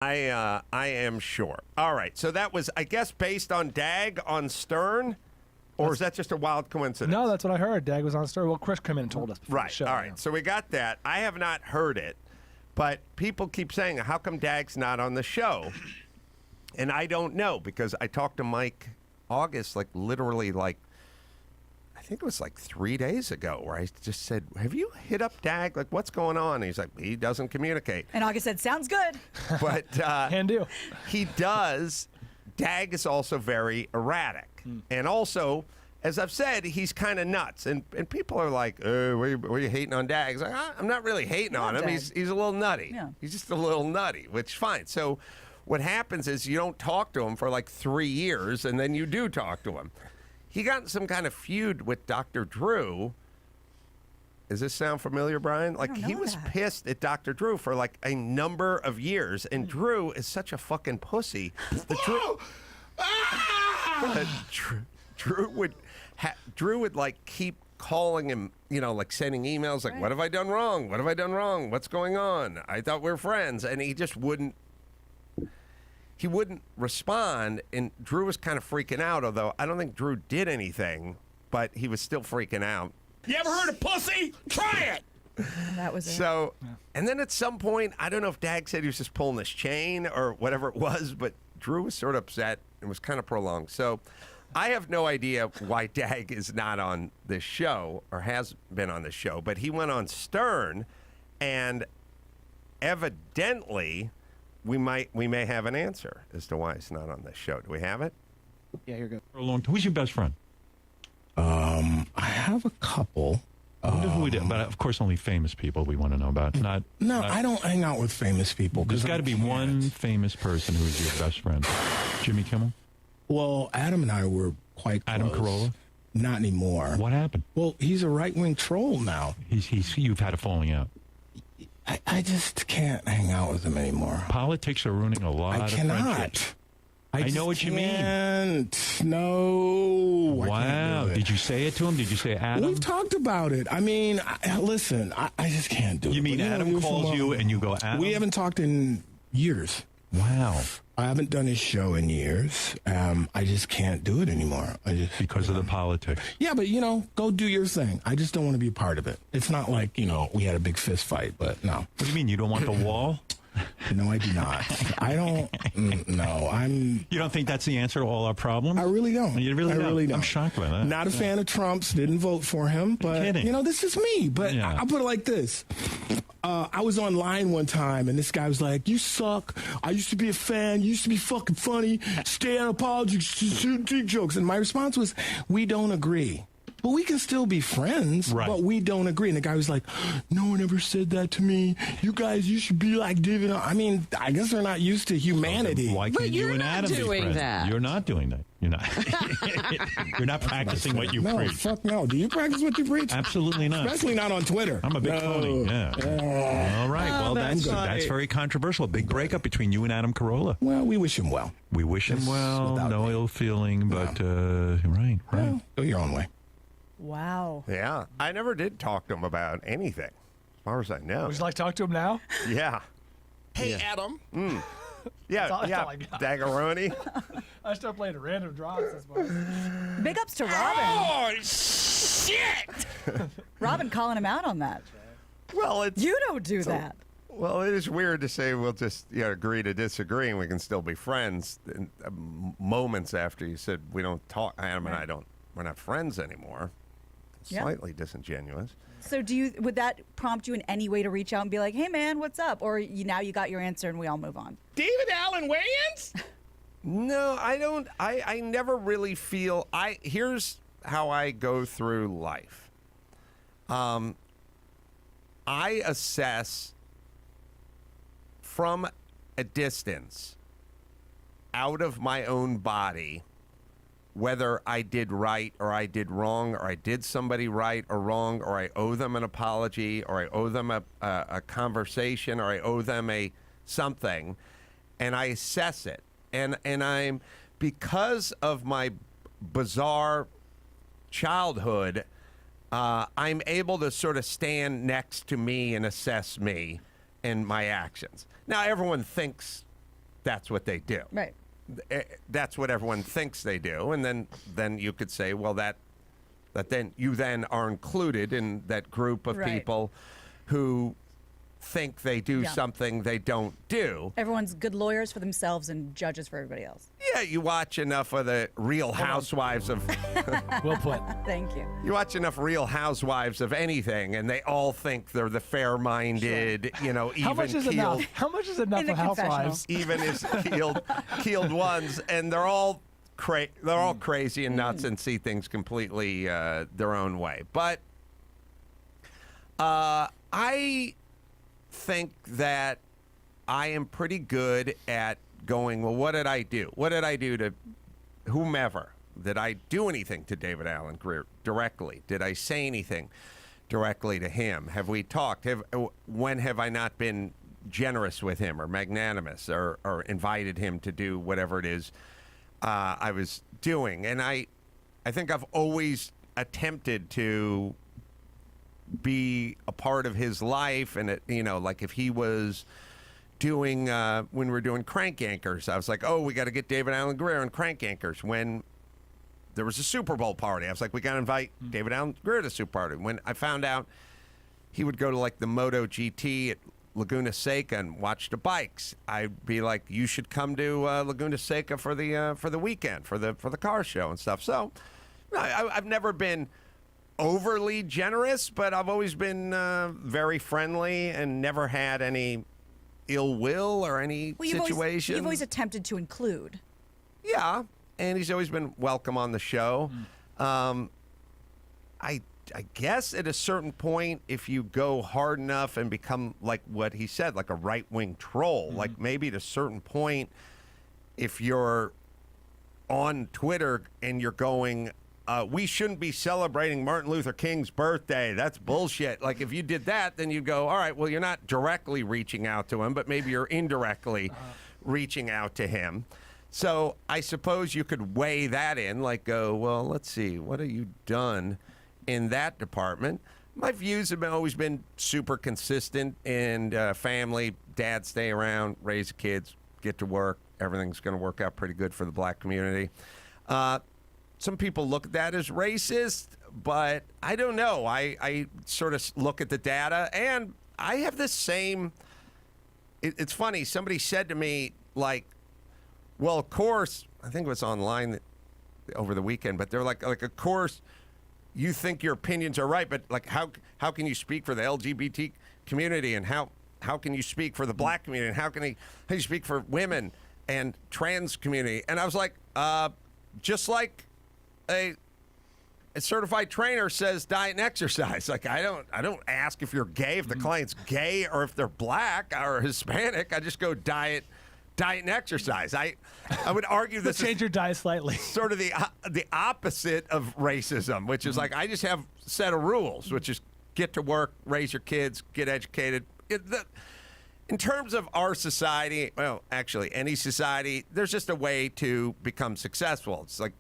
I am sure. All right. So that was, I guess, based on Dag on Stern, or is that just a wild coincidence? No, that's what I heard. Dag was on Stern. Well, Chris came in and told us before the show. All right. So we got that. I have not heard it, but people keep saying, how come Dag's not on the show? And I don't know, because I talked to Mike August, literally, I think it was 3 days ago, where I just said, have you hit up Dag? What's going on? And he's like, he doesn't communicate. And August said, sounds good. But Can do. He does. Dag is also very erratic. And also, as I've said, he's kind of nuts. And people are like, were you hating on Dag? He's like, I'm not really hating on him. He's a little nutty. Yeah. He's just a little nutty, which fine. So what happens is you don't talk to him for 3 years, and then you do talk to him. He got in some kind of feud with Dr. Drew. Does this sound familiar, Brian? He was pissed at Dr. Drew for a number of years, and Drew is such a fucking pussy. Drew would keep calling him, sending emails Right. what have I done wrong? What have I done wrong? What's going on? I thought we were friends, and he just wouldn't. He wouldn't respond, and Drew was kind of freaking out, although I don't think Drew did anything, but he was still freaking out. You ever heard of pussy? Try it! That was it. So, and then at some point, I don't know if Dag said he was just pulling his chain or whatever it was, but Drew was sort of upset and was kind of prolonged. So I have no idea why Dag is not on this show or has been on this show, but he went on Stern, and evidently we may have an answer as to why it's not on this show. Do we have it? Yeah, you're good. Who's your best friend? I have a couple. Who we do? But of course, only famous people we want to know about. No, I don't hang out with famous people. There's got to be one famous person who's your best friend. Jimmy Kimmel? Well, Adam and I were quite close. Adam Carolla? Not anymore. What happened? Well, he's a right-wing troll now. You've had a falling out. I just can't hang out with him anymore. Politics are ruining a lot of friendships. I cannot. I know what you mean. No. Wow. Did you say it to him? Did you say Adam? We've talked about it. I mean, listen, I just can't do it. You mean Adam calls you and you go, Adam? We haven't talked in years. Wow. I haven't done his show in years. I just can't do it anymore. Because of the politics. Yeah, but, go do your thing. I just don't want to be a part of it. It's not like, we had a big fist fight, but no. What do you mean? You don't want the wall? No, I do not. I don't. No, You don't think that's the answer to all our problems? I really don't. You really don't? I really don't. I'm shocked by that. Not a fan of Trump's. Didn't vote for him. But, this is me. But Yeah. I'll put it like this. I was online one time, and this guy was like, you suck. I used to be a fan. You used to be fucking funny. Stay out of politics. Do jokes. And my response was, we don't agree. But we can still be friends, right. But we don't agree. And the guy was like, no one ever said that to me. You guys, you should be like David. I mean, I guess they're not used to humanity. Why can't you and Adam be friends? You're not doing that. You're not. You're not practicing what you preach. Fuck no. Do you practice what you preach? Absolutely not. Especially not on Twitter. I'm a big phony. Yeah. All right. Well, that's very controversial. A big breakup between you and Adam Carolla. Well, we wish him well. We wish him well. No ill feeling, but right. Well, go your own way. Wow. Yeah. I never did talk to him about anything, as far as I know. Would you like to talk to him now? Yeah. Hey, Adam. Yeah, That's all I got. Dagaroni. I start playing random drops this morning. Big ups to Robin. Oh, shit! Robin calling him out on that. Well, You don't do that. Well, it is weird to say we'll just agree to disagree and we can still be friends. And, moments after you said we don't talk, Adam and I don't. We're not friends anymore. Yeah. Slightly disingenuous. So would that prompt you in any way to reach out and be like, hey, man, what's up? Or now you got your answer and we all move on? David Allen Wayans? No, I don't. I never really feel. Here's how I go through life. I assess from a distance, out of my own body, whether I did right or I did wrong, or I did somebody right or wrong, or I owe them an apology, or I owe them a conversation, or I owe them a something, and I assess it. And I'm, because of my bizarre childhood, I'm able to sort of stand next to me and assess me and my actions. Now, everyone thinks that's what they do. Right. That's what everyone thinks they do, and then you could say, well, that then you then are included in that group of Right. people who think they do Yeah. something they don't do. Everyone's good lawyers for themselves and judges for everybody else. Yeah, you watch enough of the Real Housewives of Well put. Thank you. you watch enough Real Housewives of anything, and they all think they're the fair-minded, even How much is keeled, enough? How much is enough In the of Housewives? even as keeled ones, and they're all crazy and nuts and see things completely their own way. But I think that I am pretty good at going, well, what did I do? What did I do to whomever? Did I do anything to David Allen Grier directly? Did I say anything directly to him? Have we talked? When have I not been generous with him or magnanimous or invited him to do whatever it is I was doing? And I think I've always attempted to be a part of his life, and like if he was doing when we were doing Crank Anchors, I was like, oh, we got to get David Allen Grier on Crank Anchors. When there was a Super Bowl party, I was like, we got to invite David Allen Grier to the Super Party. When I found out he would go to like the Moto GT at Laguna Seca and watch the bikes, I'd be like, you should come to Laguna Seca for the weekend for the car show and stuff. So I've never been overly generous, but I've always been very friendly and never had any ill will or any situation. You've always attempted to include. Yeah, and he's always been welcome on the show. I guess at a certain point, if you go hard enough and become like what he said, like a right-wing troll, like maybe at a certain point, if you're on Twitter and you're going, we shouldn't be celebrating Martin Luther King's birthday. That's bullshit. Like, if you did that, then you'd go, all right, well, you're not directly reaching out to him, but maybe you're indirectly reaching out to him. So I suppose you could weigh that in, like go, well, let's see, what have you done in that department? My views have always been super consistent in family, dad stay around, raise kids, get to work. Everything's going to work out pretty good for the black community. Some people look at that as racist, but I don't know. I sort of look at the data, and I have this same... It's funny. Somebody said to me, like, well, of course, I think it was online over the weekend, but they're like, of course, you think your opinions are right, but, like, how can you speak for the LGBT community, and how can you speak for the black community, and how can you speak for women and trans community? And I was like, just like... A certified trainer says diet and exercise. Like, I don't ask if you're gay, if the client's gay, or if they're black or Hispanic. I just go diet and exercise. I would argue this Change your diet slightly. sort of the opposite of racism, which is like, I just have a set of rules, which is get to work, raise your kids, get educated. In terms of our society, well, actually any society, there's just a way to become successful. It's like,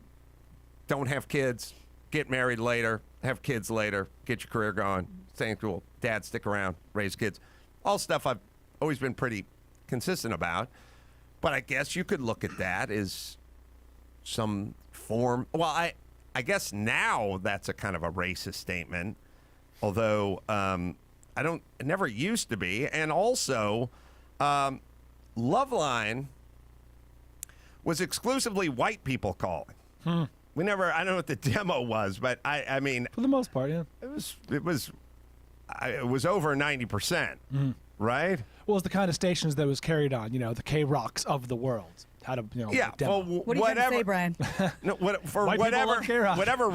don't have kids, get married later, have kids later, get your career going, stay in school, dad stick around, raise kids. All stuff I've always been pretty consistent about. But I guess you could look at that as some form. Well, I guess now that's a kind of a racist statement, although it never used to be. And also, Loveline was exclusively white people calling. I don't know what the demo was, but I mean, For the most part, yeah. it was over 90%, right? Well, it's the kind of stations that was carried on, the K-Rocks of the world. How to, Yeah. demo. Well, What do you have to say, Brian? No, for White people love K-Rock. whatever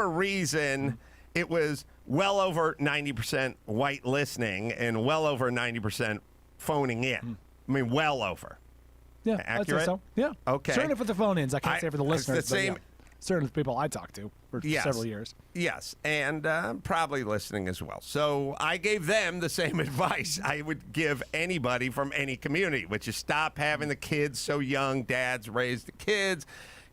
reason, it was well over 90% white listening and well over 90% phoning in. I mean, well over. Yeah, Accurate? I'd say so. Yeah. Okay. Certainly for the phone-ins. I can't say for the it's the listeners. same- But yeah. Certainly the people I talked to for Yes. several years. Yes, and probably listening as well. So I gave them the same advice I would give anybody from any community, which is stop having the kids so young. Dads raise the kids.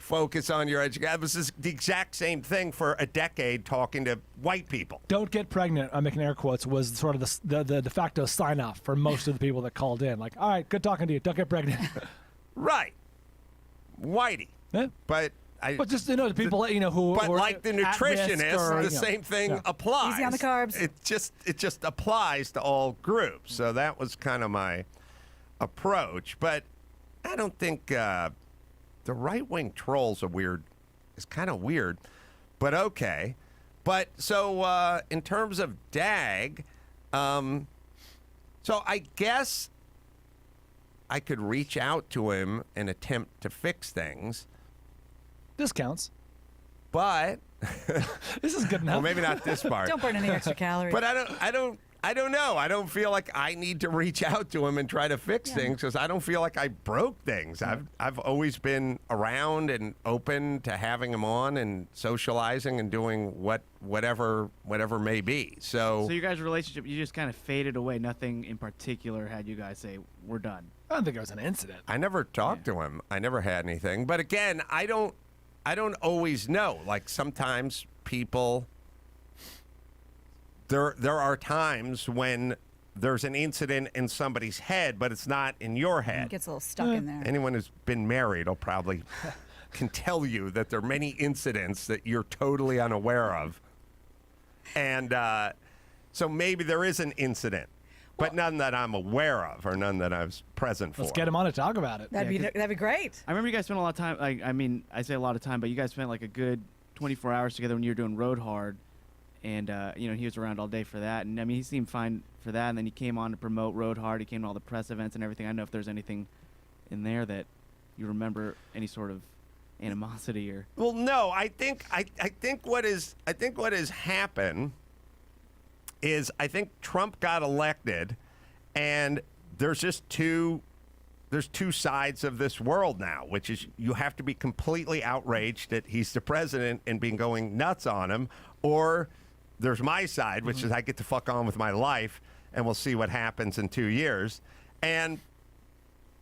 focus on your education. It was the exact same thing for a decade talking to white people. Don't get pregnant, I'm making air quotes, was sort of the de facto sign-off for most of the people that called in. Like, all right, good talking to you. Don't get pregnant. Right. Whitey. Yeah. But just, the people, who But who are like the at risk nutritionist, or, the same thing applies. Easy on the carbs. It just applies to all groups. So that was kind of my approach. But I don't think the right-wing trolls is kind of weird. But okay. But so in terms of Dag, so I guess I could reach out to him and attempt to fix things. This counts. But This is good enough. well, maybe not this part. Don't burn any extra calories. But I don't know. I don't feel like I need to reach out to him and try to fix things because I don't feel like I broke things. I've always been around and open to having him on and socializing and doing whatever may be. So your guys' relationship, you just kind of faded away. Nothing in particular had you guys say, we're done. I don't think it was an incident. I never talked to him. I never had anything. But again, I don't always know. Like sometimes people. There are times when there's an incident in somebody's head, but it's not in your head. It gets a little stuck in there. Anyone who's been married will probably can tell you that there are many incidents that you're totally unaware of. And so maybe there is an incident, but none that I'm aware of or none that I was present for. Let's get him on to talk about it. That'd be great. I remember you guys spent a lot of time, I say a lot of time, but you guys spent like a good 24 hours together when you were doing Road Hard. And, he was around all day for that. And, he seemed fine for that. And then he came on to promote Road Hard. He came to all the press events and everything. I don't know if there's anything in there that you remember, any sort of animosity or... Well, no. I think what has happened is I think Trump got elected, and there's two sides of this world now, which is you have to be completely outraged that he's the president and being going nuts on him, or there's my side, which is I get to fuck on with my life, and we'll see what happens in 2 years. And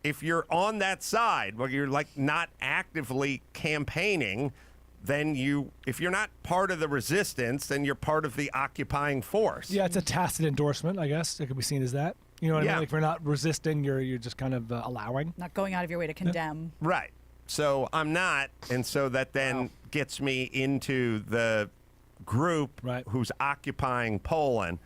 if you're on that side, where you're like not actively campaigning, then if you're not part of the resistance, then you're part of the occupying force. Yeah, it's a tacit endorsement, I guess. It could be seen as that. You know what I mean? Like if you're not resisting, you're just kind of allowing. Not going out of your way to condemn. Right. So I'm not, and so that then gets me into the group who's occupying Poland,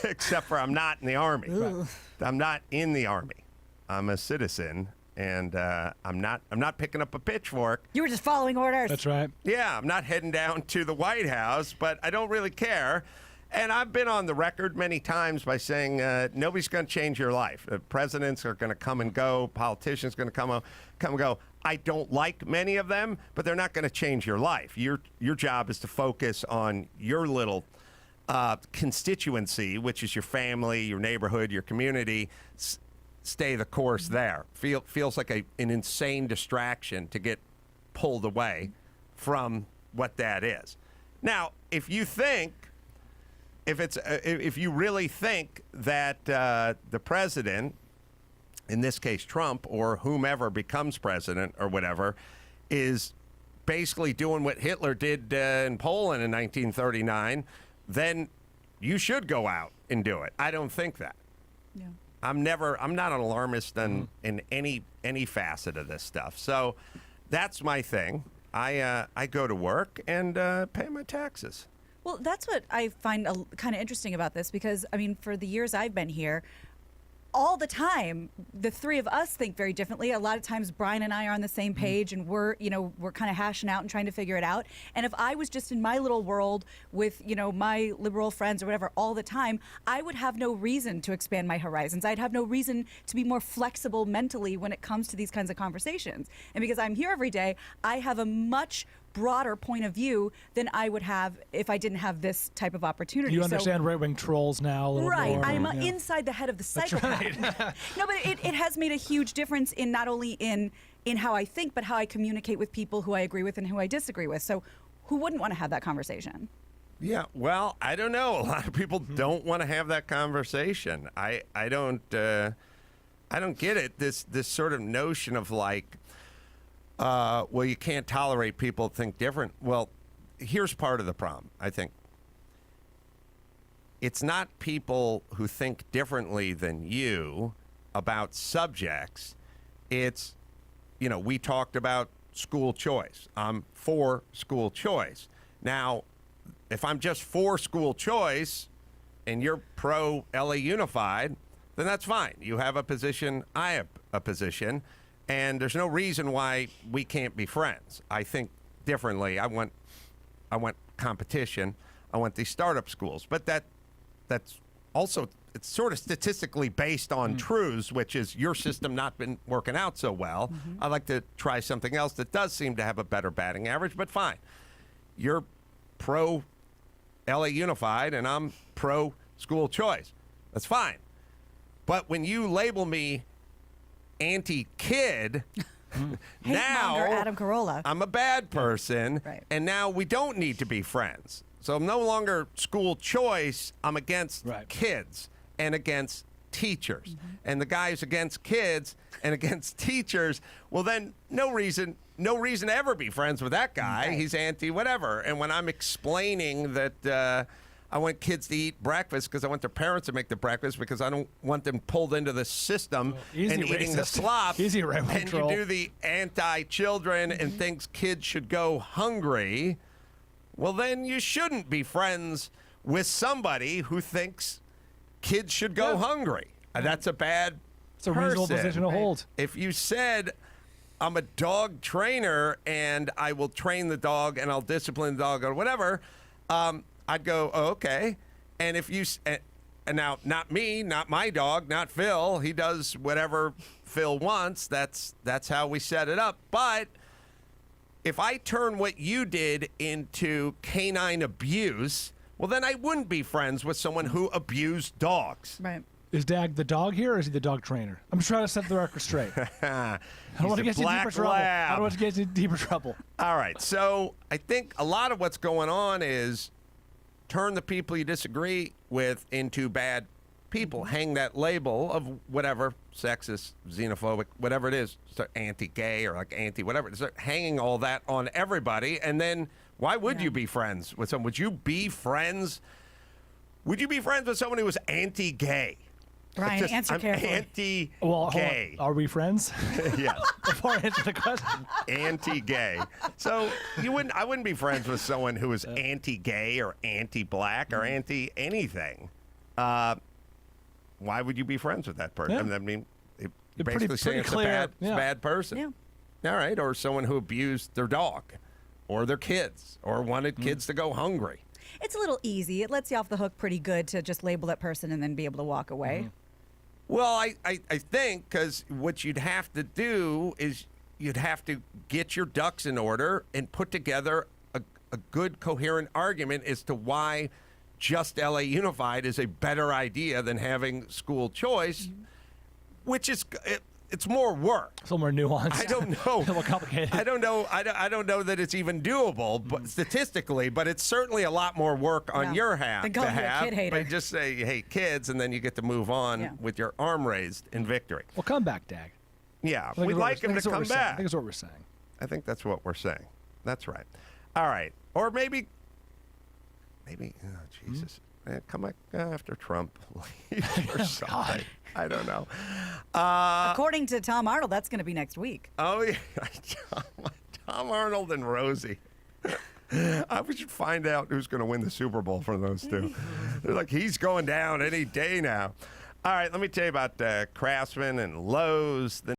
except for I'm not in the army. Right. I'm not in the army. I'm a citizen, and I'm not picking up a pitchfork. You were just following orders. That's right. Yeah, I'm not heading down to the White House, but I don't really care. And I've been on the record many times by saying nobody's going to change your life. Presidents are going to come and go. Politicians are going to come and go. I don't like many of them, but they're not going to change your life. Your job is to focus on your little constituency, which is your family, your neighborhood, your community. Stay the course there. Feels like an insane distraction to get pulled away from what that is. Now, if you really think that the president, in this case Trump, or whomever becomes president or whatever, is basically doing what Hitler did in Poland in 1939, then you should go out and do it. I don't think that. Yeah. I'm not an alarmist in any facet of this stuff. So that's my thing. I go to work and pay my taxes. Well, that's what I find kind of interesting about this because, for the years I've been here, all the time, the three of us think very differently. A lot of times Brian and I are on the same page and we're kind of hashing out and trying to figure it out. And if I was just in my little world with, my liberal friends or whatever all the time, I would have no reason to expand my horizons. I'd have no reason to be more flexible mentally when it comes to these kinds of conversations. And because I'm here every day, I have a much broader point of view than I would have if I didn't have this type of opportunity. You understand right-wing trolls now a little right. more. I'm inside the head of the psychopath. That's right. No, but it has made a huge difference in not only in how I think, but how I communicate with people who I agree with and who I disagree with. So who wouldn't want to have that conversation? Yeah, well, I don't know. A lot of people don't want to have that conversation. I don't get it. This sort of notion of like, well, you can't tolerate people that think different. Well, here's part of the problem, I think. It's not people who think differently than you about subjects. It's, we talked about school choice. I'm for school choice. Now, if I'm just for school choice and you're pro LA Unified, then that's fine. You have a position, I have a position, and there's no reason why we can't be friends. I think differently. I want competition. I want these startup schools. But that's also, it's sort of statistically based on truths, which is your system not been working out so well. I'd like to try something else that does seem to have a better batting average, but fine. You're pro LA Unified and I'm pro school choice. That's fine. But when you label me anti-kid, now Adam Carolla. I'm a bad person, Right. and now we don't need to be friends. So I'm no longer school choice. I'm against kids and against teachers. And the guys against kids and against teachers, well, then no reason to ever be friends with that guy. Right. He's anti-whatever. And when I'm explaining that I want kids to eat breakfast because I want their parents to make the breakfast because I don't want them pulled into the system and eating the slop. Easy, right, and control. you do the anti-children and thinks kids should go hungry. Well, then you shouldn't be friends with somebody who thinks kids should go hungry. That's a bad It's a reasonable person. position to hold. If you said, I'm a dog trainer and I will train the dog and I'll discipline the dog or whatever, I'd go, oh, okay. And if you, and now, not me, not my dog, not Phil. He does whatever Phil wants. That's how we set it up. But if I turn what you did into canine abuse, well, then I wouldn't be friends with someone who abused dogs. Right. Is Dag the dog here, or is he the dog trainer? I'm just trying to set the record straight. I don't want to get you in deeper trouble. I don't want to get you in deeper trouble. All right. So I think a lot of what's going on is turn the people you disagree with into bad people. Hang that label of whatever, sexist, xenophobic, whatever it is, start anti-gay or like anti-whatever. Start hanging all that on everybody. And then why would you be friends with someone? Would you be friends with someone who was anti-gay? Brian, answer I'm carefully. anti-gay. Well, hold on. Are we friends? Yeah. Before I answer the question. Anti-gay. So I wouldn't be friends with someone who is anti-gay or anti-black or anti-anything. Why would you be friends with that person? Yeah. I mean, you're Pretty basically saying it's clear. a bad person. Yeah. All right. Or someone who abused their dog or their kids or wanted kids to go hungry. It's a little easy. It lets you off the hook pretty good to just label that person and then be able to walk away. Well, I think because what you'd have to do is you'd have to get your ducks in order and put together a good, coherent argument as to why just LA Unified is a better idea than having school choice, which is it's more work. It's a little more nuanced. I don't know. A little complicated. I don't know. I don't know that it's even doable, but statistically. But it's certainly a lot more work on your half Then to call me a have. kid hater. But just say, "Hey, kids," and then you get to move on with your arm raised in victory. Well, come back, Dag. Yeah, I think we'd it's what like we're- him I think to it's what come we're saying. I back. think it's what we're saying. I think that's what we're saying. That's right. All right, or maybe, oh, Jesus, come back after Trump leaves or something. I don't know. According to Tom Arnold, that's going to be next week. Oh, yeah. Tom Arnold and Rosie. We should find out who's going to win the Super Bowl from those two. They're like, he's going down any day now. All right, let me tell you about Craftsman and Lowe's.